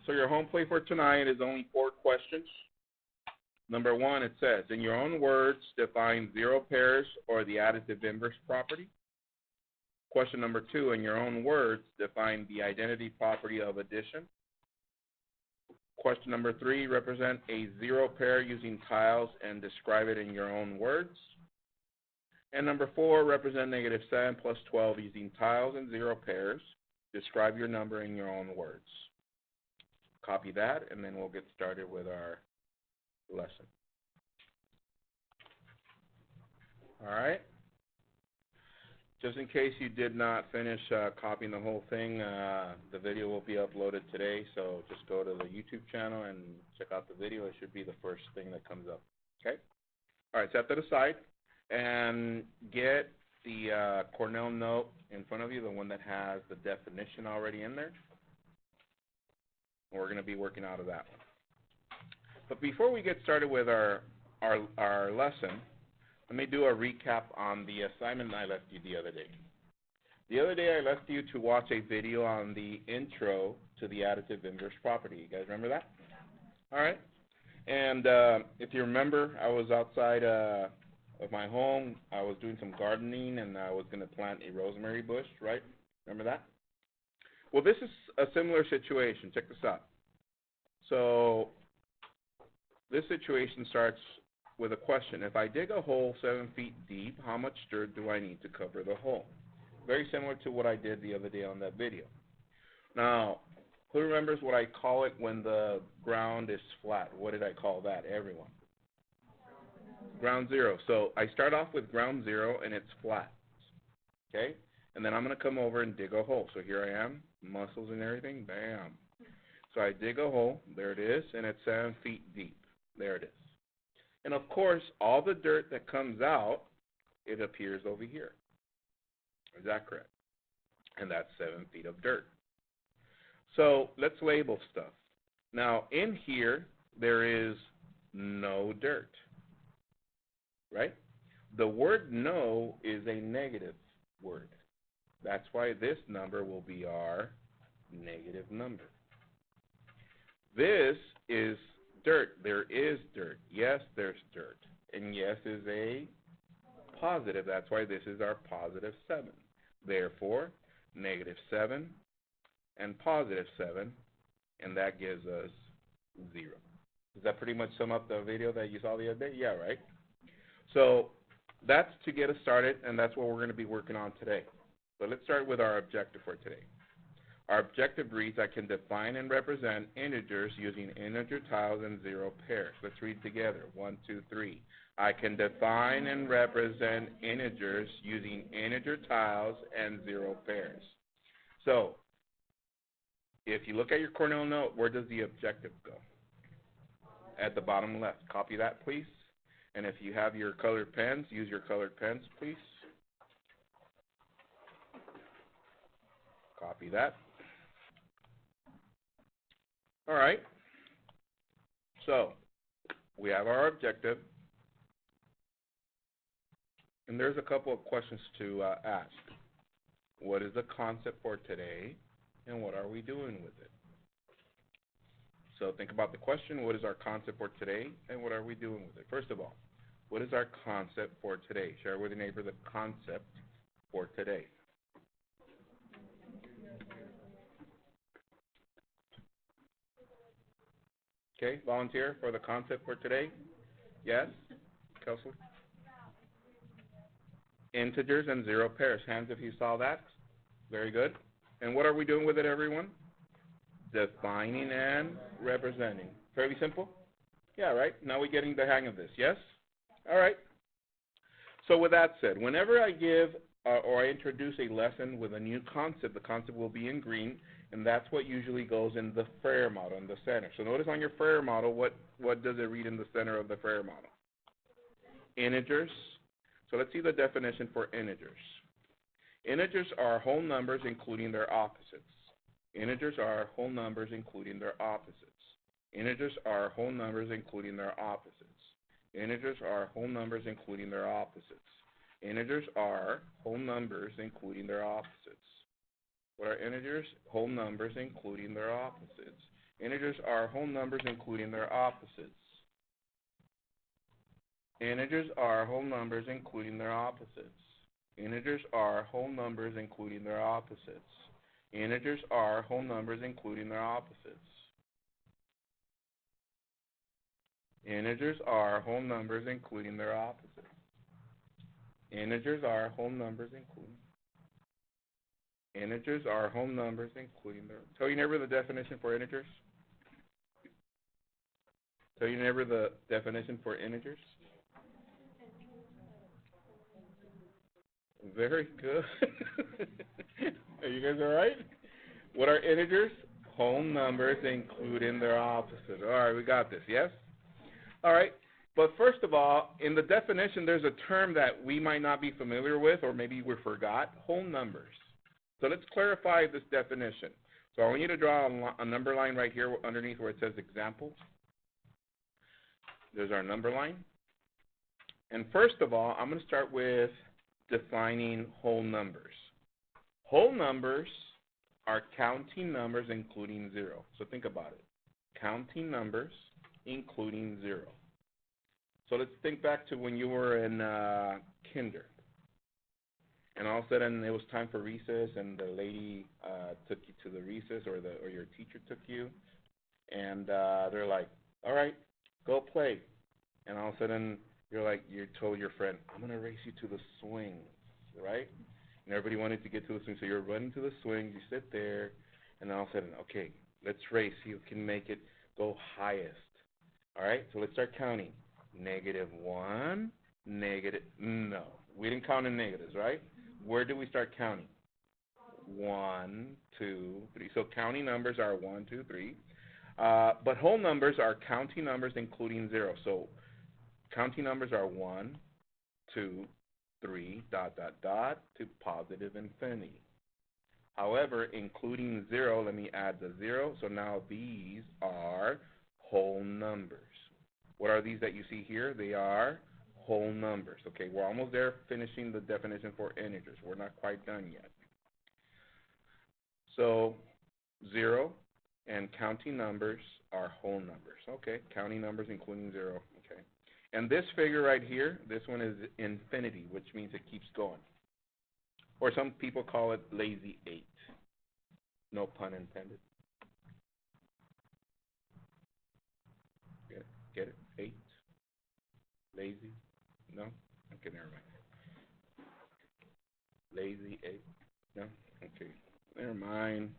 So your home plate for tonight is only 4 questions. Number 1, it says, in your own words, define zero pairs or the additive inverse property. Question number 2, in your own words, define the identity property of addition. Question number 3, represent a zero pair using tiles and describe it in your own words. And number 4, represent -7 plus 12 using tiles and zero pairs. Describe your number in your own words. Copy that, and then we'll get started with our lesson. All right. Just in case you did not finish copying the whole thing, the video will be uploaded today, so just go to the YouTube channel and check out the video. It should be the first thing that comes up. Okay? All right, set that aside and get the Cornell note in front of you, the one that has the definition already in there. We're going to be working out of that one. But before we get started with our lesson, let me do a recap on the assignment I left you the other day. The other day I left you to watch a video on the intro to the additive inverse property. You guys remember that? All right. And if you remember, I was outside of my home. I was doing some gardening, and I was going to plant a rosemary bush, right? Remember that? Well, this is a similar situation. Check this out. So this situation starts with a question. If I dig a hole 7 feet deep, how much dirt do I need to cover the hole? Very similar to what I did the other day on that video. Now, who remembers what I call it when the ground is flat? What did I call that? Everyone. Ground zero. So I start off with ground zero, and it's flat. Okay? And then I'm going to come over and dig a hole. So here I am, muscles and everything, bam. So I dig a hole, there it is, and it's 7 feet deep. There it is. And of course, all the dirt that comes out, it appears over here. Is that correct? And that's 7 feet of dirt. So let's label stuff. Now, in here, there is no dirt, right? The word no is a negative word. That's why this number will be our negative number. This is dirt. There is dirt. Yes, there's dirt. And yes is a positive. That's why this is our positive 7. Therefore, -7 and +7, and that gives us 0. Does that pretty much sum up the video that you saw the other day? Yeah, right? So that's to get us started, and that's what we're going to be working on today. But let's start with our objective for today. Our objective reads, I can define and represent integers using integer tiles and zero pairs. Let's read together. 1, 2, 3. I can define and represent integers using integer tiles and zero pairs. So if you look at your Cornell note, where does the objective go? At the bottom left. Copy that, please. And if you have your colored pens, use your colored pens, please. Copy that. All right. So we have our objective. And there's a couple of questions to ask. What is the concept for today, and what are we doing with it? So think about the question, what is our concept for today, and what are we doing with it? First of all, what is our concept for today? Share with your neighbor the concept for today. Okay, volunteer for the concept for today? Yes? Kelsey? Integers and zero pairs. Hands if you saw that. Very good. And what are we doing with it, everyone? Defining and representing. Fairly simple? Yeah, right? Now we're getting the hang of this, yes? All right. So with that said, whenever I give or I introduce a lesson with a new concept, the concept will be in green, and that's what usually goes in the Frere model, in the center. So notice on your Frere model, what does it read in the center of the Frere model? Integers. So let's see the definition for integers. Integers are whole numbers including their opposites. Integers are whole numbers including their opposites. Integers are whole numbers including their opposites. Integers are whole numbers including their opposites. Integers are whole numbers including their opposites. What are integers? Whole numbers including their opposites. Integers are whole numbers including their opposites. Integers are whole numbers including their opposites. Integers are whole numbers including their opposites. Integers are whole numbers including their opposites. Integers are whole numbers including their opposites. Integers are whole numbers including. Integers are whole numbers including their. Tell your neighbor the definition for integers. Tell your neighbor the definition for integers. Very good. Are you guys all right? What are integers? Whole numbers including their opposite. All right, we got this, yes? All right, but first of all, in the definition, there's a term that we might not be familiar with, or maybe we forgot, whole numbers. So let's clarify this definition. So I want you to draw a number line right here underneath where it says example. There's our number line. And first of all, I'm going to start with defining whole numbers. Whole numbers are counting numbers including zero. So think about it. Counting numbers including zero. So let's think back to when you were in kinder. And all of a sudden it was time for recess, and the lady took you to the recess, or your teacher took you, and they're like, all right, go play. And all of a sudden you told your friend, I'm going to race you to the swings, right? And everybody wanted to get to the swing, so you're running to the swings, you sit there, and all of a sudden, okay, let's race, see who can make it go highest. All right, so let's start counting. -1, no, we didn't count in negatives, right? Where do we start counting? 1, 2, 3. So counting numbers are 1, 2, 3. But whole numbers are counting numbers including zero. So counting numbers are 1, 2, 3, ... to positive infinity. However, including zero, let me add the zero. So now these are whole numbers. What are these that you see here? They are whole numbers. Okay, we're almost there finishing the definition for integers. We're not quite done yet. So 0 and counting numbers are whole numbers. Okay, counting numbers including 0. Okay, and this figure right here, this one is infinity, which means it keeps going. Or some people call it lazy 8. No pun intended. Get it? 8? Lazy? No? Okay, never mind. Lazy 8? No? Okay, never mind.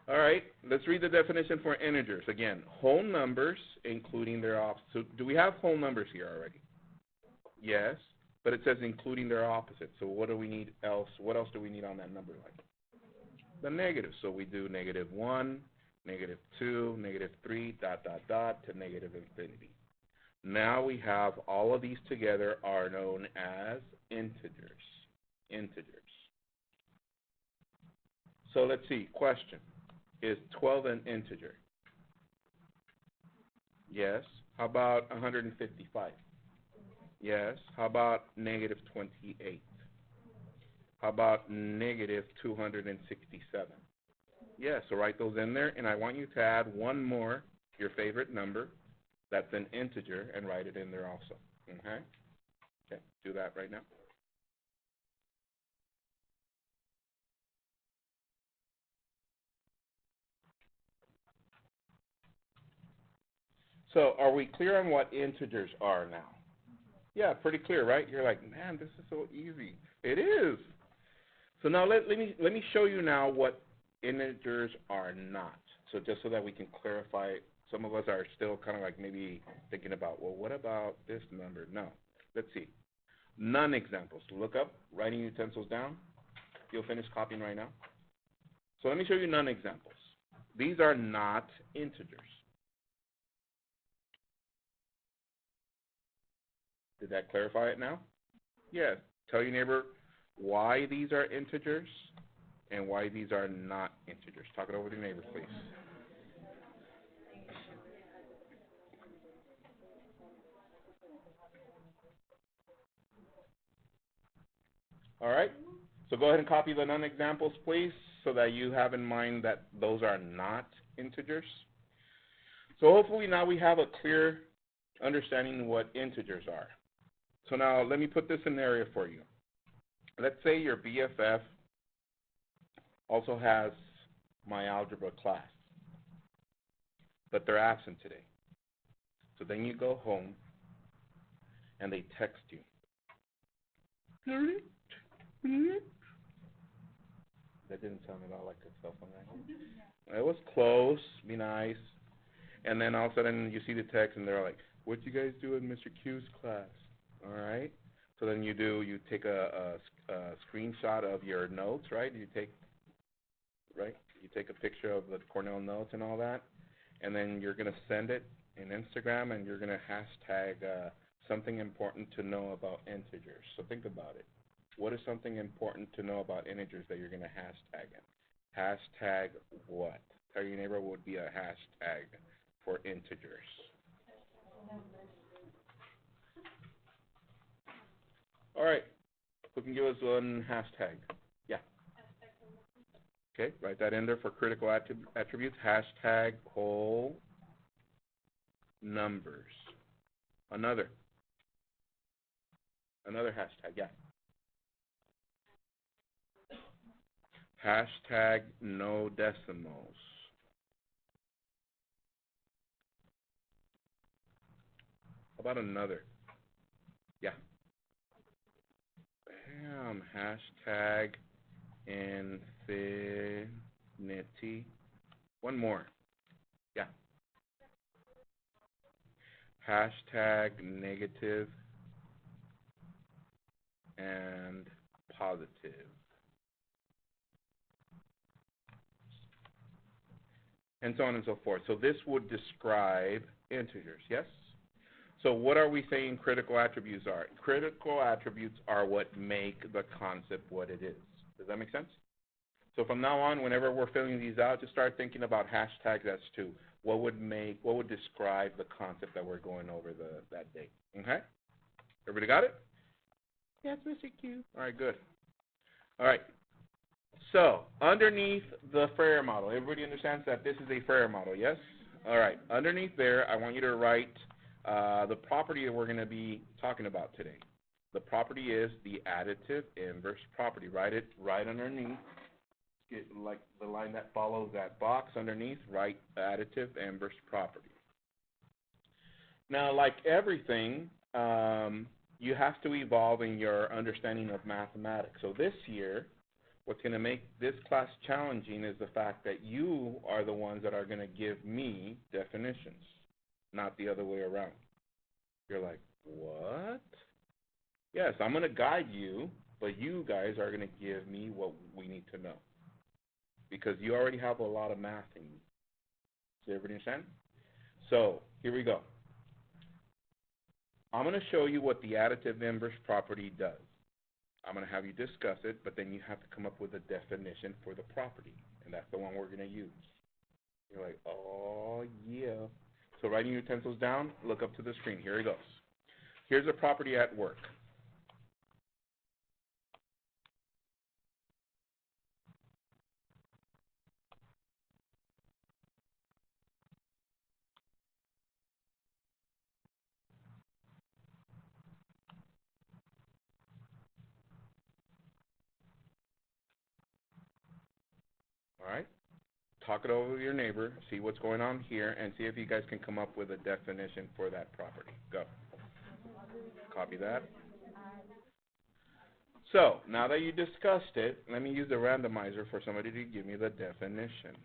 All right, let's read the definition for integers. Again, whole numbers including their opposites. So do we have whole numbers here already? Yes, but it says including their opposites. So what do we need else? What else do we need on that number line? The negatives. So we do -1, -2, -3, ... to negative infinity. Now we have all of these together are known as integers. Integers. So let's see. Question. Is 12 an integer? Yes. How about 155? Yes. How about -28? How about -267? Yes, so write those in there, and I want you to add one more, your favorite number, that's an integer, and write it in there also. Okay? Okay, do that right now. So are we clear on what integers are now? Yeah, pretty clear, right? You're like, man, this is so easy. It is. So now let me show you now what integers are not. So just so that we can clarify, some of us are still kind of like maybe thinking about, well, what about this number? No. Let's see. None examples. Look up, writing utensils down. You'll finish copying right now. So let me show you none examples. These are not integers. Did that clarify it now? Yes. Tell your neighbor why these are integers and why these are not integers. Talk it over with your neighbor, please. All right. So go ahead and copy the none examples, please, so that you have in mind that those are not integers. So hopefully now we have a clear understanding what integers are. So now let me put this scenario for you. Let's say your BFF also has my algebra class, but they're absent today. So then you go home and they text you. That didn't sound at all like a cell phone, right? It was close, be nice. And then all of a sudden you see the text and they're like, what you guys do in Mr. Q's class? All right. So then you take a screenshot of your notes, right? You take a picture of the Cornell notes and all that, and then you're going to send it in Instagram, and you're going to hashtag something important to know about integers. So think about it. What is something important to know about integers that you're going to hashtag it? Hashtag what? Tell your neighbor what would be a hashtag for integers. All right. Who can give us one hashtag? Yeah. Okay, write that in there for critical attributes. Hashtag whole numbers. Another hashtag, yeah. Hashtag no decimals. How about another? Yeah. Bam. Hashtag infinity. One more. Yeah. Hashtag negative and positive. And so on and so forth. So this would describe integers, yes? So what are we saying critical attributes are? Critical attributes are what make the concept what it is. Does that make sense? So from now on, whenever we're filling these out, just start thinking about hashtags as to what would describe the concept that we're going over that day. Okay? Everybody got it? Yes, Mr. Q. All right, good. All right. So underneath the Freire model, everybody understands that this is a Freire model, yes? All right. Underneath there, I want you to write the property that we're going to be talking about today. The property is the additive inverse property. Write it right underneath. Get like the line that follows that box underneath, write additive inverse property. Now, like everything, you have to evolve in your understanding of mathematics. So this year, what's going to make this class challenging is the fact that you are the ones that are going to give me definitions, not the other way around. You're like, what? Yes, I'm going to guide you, but you guys are going to give me what we need to know, because you already have a lot of math in you. Does everybody understand? So here we go. I'm going to show you what the additive inverse property does. I'm going to have you discuss it, but then you have to come up with a definition for the property, and that's the one we're going to use. You're like, oh, yeah. So writing your utensils down, look up to the screen. Here it goes. Here's a property at work. All right? Talk it over with your neighbor, see what's going on here, and see if you guys can come up with a definition for that property. Go. Copy that. So, now that you discussed it, let me use the randomizer for somebody to give me the definition.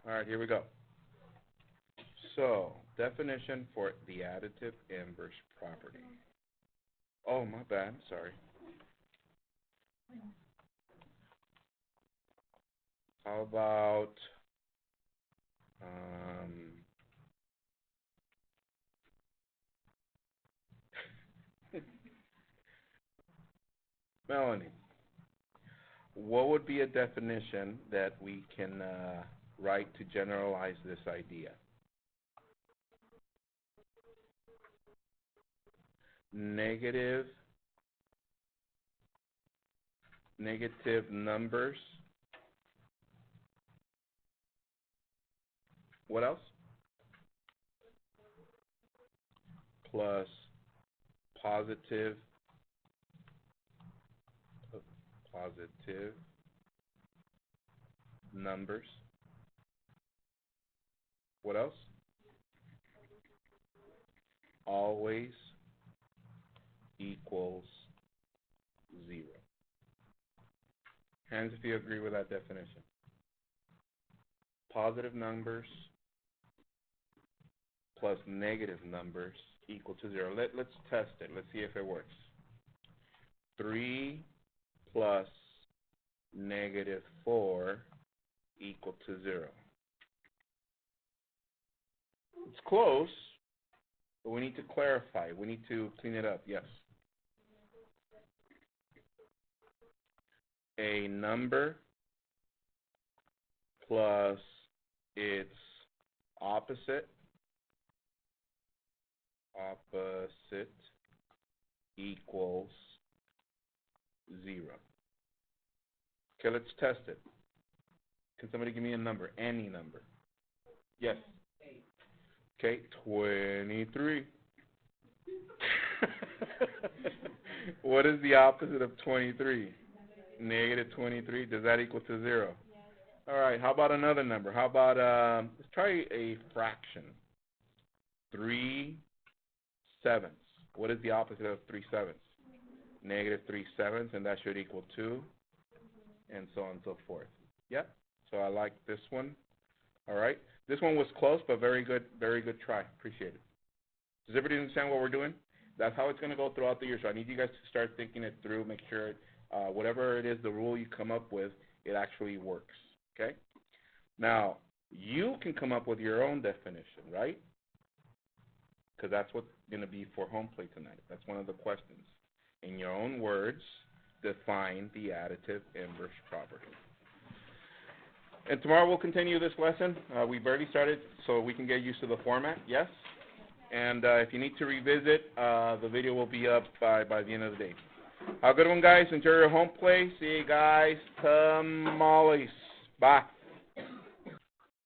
All right, here we go. So, definition for the additive inverse property. Oh, my bad, sorry. How about, Melanie, what would be a definition that we can write to generalize this idea? Negative numbers What else? Plus positive numbers. What else? Always equals 0. Hands if you agree with that definition. Positive numbers plus negative numbers equal to 0. Let's test it. Let's see if it works. 3 plus negative 4 equal to 0. It's close, but we need to clarify. We need to clean it up. Yes. A number plus its opposite equals 0. Okay, let's test it. Can somebody give me a number? Any number. Yes. 8. Okay, 23. What is the opposite of 23? Negative 23. Does that equal to 0? Yes. All right, how about another number? How about, let's try a fraction. 3/7. What is the opposite of 3/7? Negative 3/7, and that should equal 2, and so on and so forth. Yep, so I like this one. All right, this one was close, but very good try. Appreciate it. Does everybody understand what we're doing? That's how it's going to go throughout the year, so I need you guys to start thinking it through, make sure whatever it is, the rule you come up with, it actually works, okay? Now, you can come up with your own definition, right? Because that's what's going to be for home plate tonight. That's one of the questions. In your own words, define the additive inverse property. And tomorrow we'll continue this lesson. We've already started, so we can get used to the format, yes? And if you need to revisit, the video will be up by the end of the day. Have a good one, guys. Enjoy your home play. See you guys tomorrow. Bye.